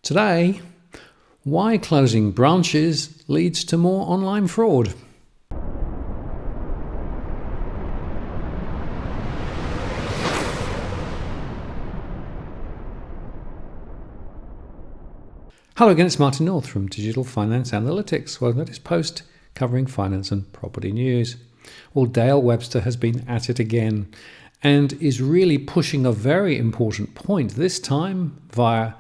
Today, why closing branches leads to more online fraud. Hello again, it's Martin North from Digital Finance Analytics. Well, that is post covering finance and property news. Well, Dale Webster has been at it again and is really pushing a very important point, this time via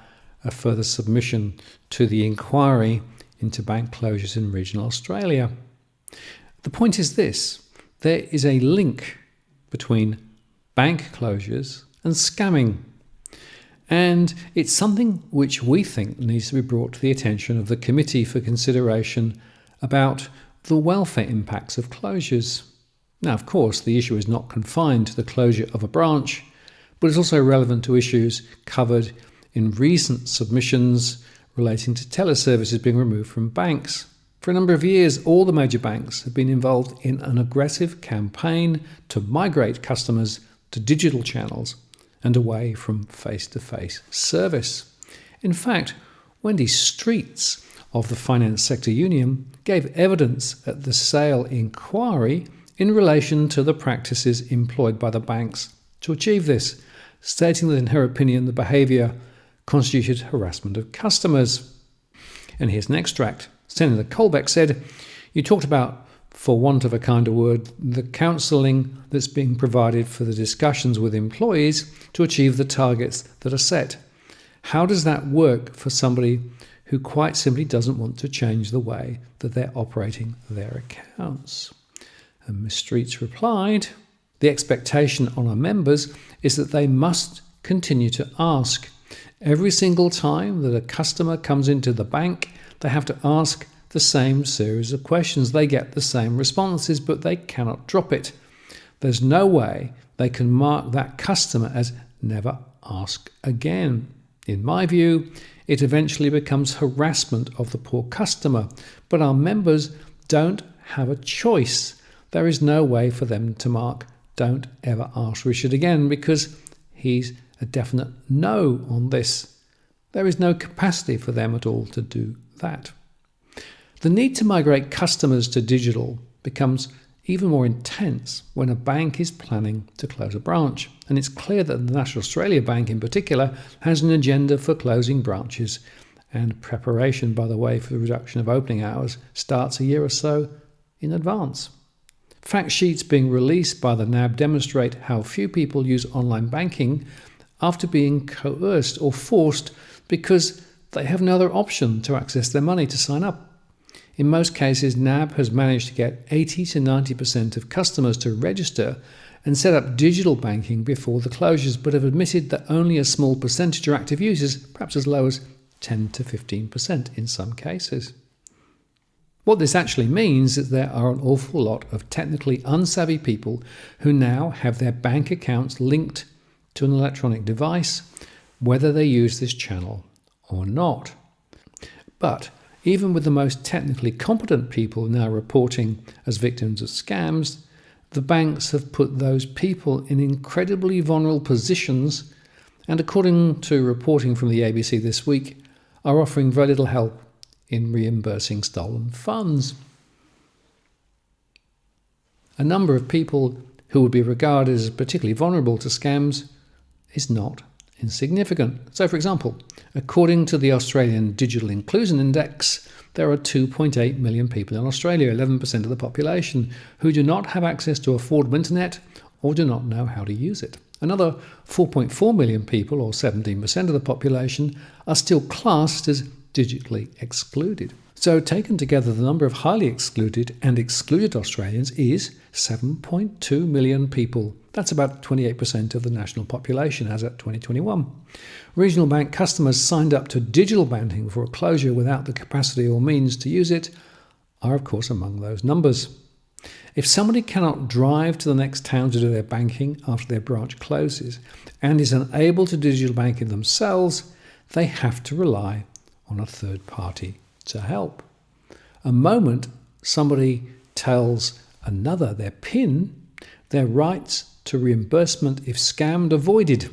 a further submission to the inquiry into bank closures in regional Australia. The point is this: there is a link between bank closures and scamming. And it's something which we think needs to be brought to the attention of the committee for consideration about the welfare impacts of closures. Now, of course, the issue is not confined to the closure of a branch, but is also relevant to issues covered in recent submissions relating to teleservices being removed from banks. For a number of years, all the major banks have been involved in an aggressive campaign to migrate customers to digital channels and away from face-to-face service. In fact, Wendy Streets of the Finance Sector Union gave evidence at the sale inquiry in relation to the practices employed by the banks to achieve this, stating that in her opinion the behaviour constituted harassment of customers. And here's an extract. Senator Colbeck said, "You talked about, for want of a kinder word, the counselling that's being provided for the discussions with employees to achieve the targets that are set. How does that work for somebody who quite simply doesn't want to change the way that they're operating their accounts?" And Ms. Streets replied, "The expectation on our members is that they must continue to ask. Every single time that a customer comes into the bank, they have to ask the same series of questions. They get the same responses, but they cannot drop it. There's no way they can mark that customer as never ask again. In my view, it eventually becomes harassment of the poor customer, but our members don't have a choice. There is no way for them to mark, don't ever ask Richard again, because he's a definite no on this. There is no capacity for them at all to do that." The need to migrate customers to digital becomes even more intense when a bank is planning to close a branch. And it's clear that the National Australia Bank in particular has an agenda for closing branches, and preparation, by the way, for the reduction of opening hours starts a year or so in advance. Fact sheets being released by the NAB demonstrate how few people use online banking after being coerced or forced because they have no other option to access their money to sign up. In most cases, NAB has managed to get 80 to 90% of customers to register and set up digital banking before the closures, but have admitted that only a small percentage are active users, perhaps as low as 10 to 15% in some cases. What this actually means is there are an awful lot of technically unsavvy people who now have their bank accounts linked to an electronic device, whether they use this channel or not. But even with the most technically competent people now reporting as victims of scams, the banks have put those people in incredibly vulnerable positions and, according to reporting from the ABC this week, are offering very little help in reimbursing stolen funds. A number of people who would be regarded as particularly vulnerable to scams is not insignificant. So, for example, according to the Australian Digital Inclusion Index, there are 2.8 million people in Australia, 11% of the population, who do not have access to affordable internet or do not know how to use it. Another 4.4 million people, or 17% of the population, are still classed as digitally excluded. So, taken together, the number of highly excluded and excluded Australians is 7.2 million people. That's about 28% of the national population as at 2021. Regional bank customers signed up to digital banking for a closure without the capacity or means to use it are, of course, among those numbers. If somebody cannot drive to the next town to do their banking after their branch closes and is unable to do digital banking themselves, they have to rely on a third party to help. A moment somebody tells another their PIN, their rights to reimbursement if scammed avoided,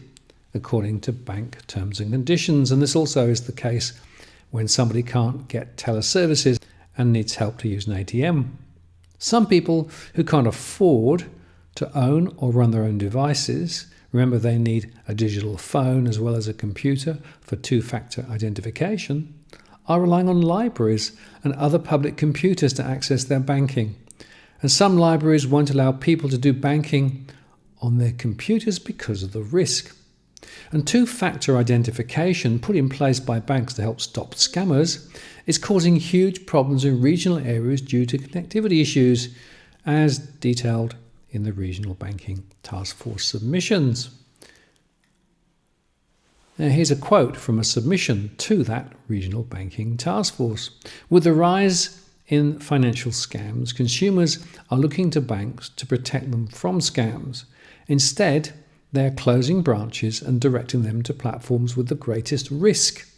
according to bank terms and conditions. And this also is the case when somebody can't get teleservices and needs help to use an ATM. Some people who can't afford to own or run their own devices, remember they need a digital phone as well as a computer for two-factor identification, are relying on libraries and other public computers to access their banking. And some libraries won't allow people to do banking on their computers because of the risk. And two-factor identification, put in place by banks to help stop scammers, is causing huge problems in regional areas due to connectivity issues, as detailed in the Regional Banking Task Force submissions. Now here's a quote from a submission to that Regional Banking Task Force. With the rise in financial scams, consumers are looking to banks to protect them from scams. Instead, they are closing branches and directing them to platforms with the greatest risk.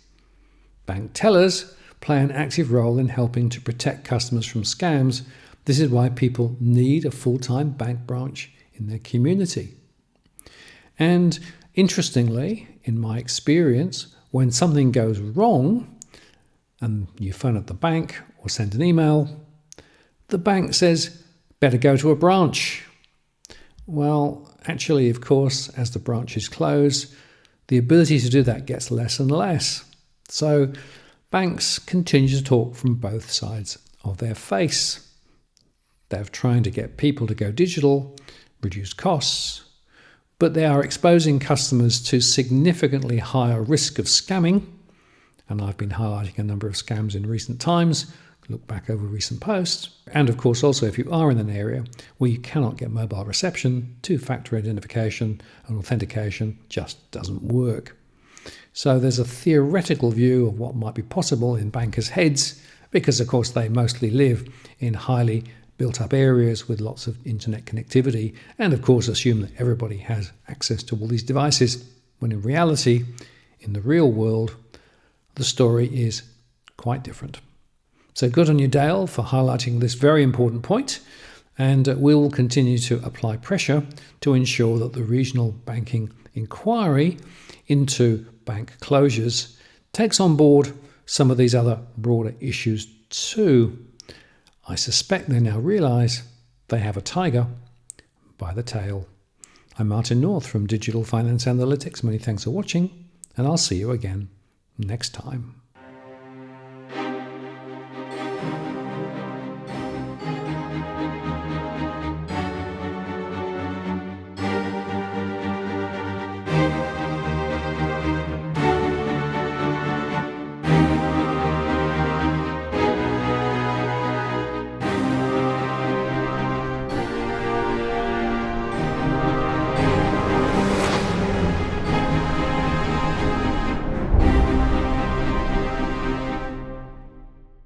Bank tellers play an active role in helping to protect customers from scams. This is why people need a full-time bank branch in their community. And interestingly, in my experience, when something goes wrong and you phone up the bank or send an email, the bank says, better go to a branch. Well, actually, of course, as the branches close, the ability to do that gets less and less. So banks continue to talk from both sides of their face. They're trying to get people to go digital, reduce costs, but they are exposing customers to significantly higher risk of scamming. And I've been highlighting a number of scams in recent times. Look back over recent posts. And of course, also, if you are in an area where you cannot get mobile reception, two-factor identification and authentication just doesn't work. So there's a theoretical view of what might be possible in bankers' heads, because of course they mostly live in highly built-up areas with lots of internet connectivity, and of course assume that everybody has access to all these devices, when in reality, in the real world, the story is quite different. So good on you, Dale, for highlighting this very important point, and we will continue to apply pressure to ensure that the regional banking inquiry into bank closures takes on board some of these other broader issues too. I suspect they now realise they have a tiger by the tail. I'm Martin North from Digital Finance Analytics. Many thanks for watching, and I'll see you again next time.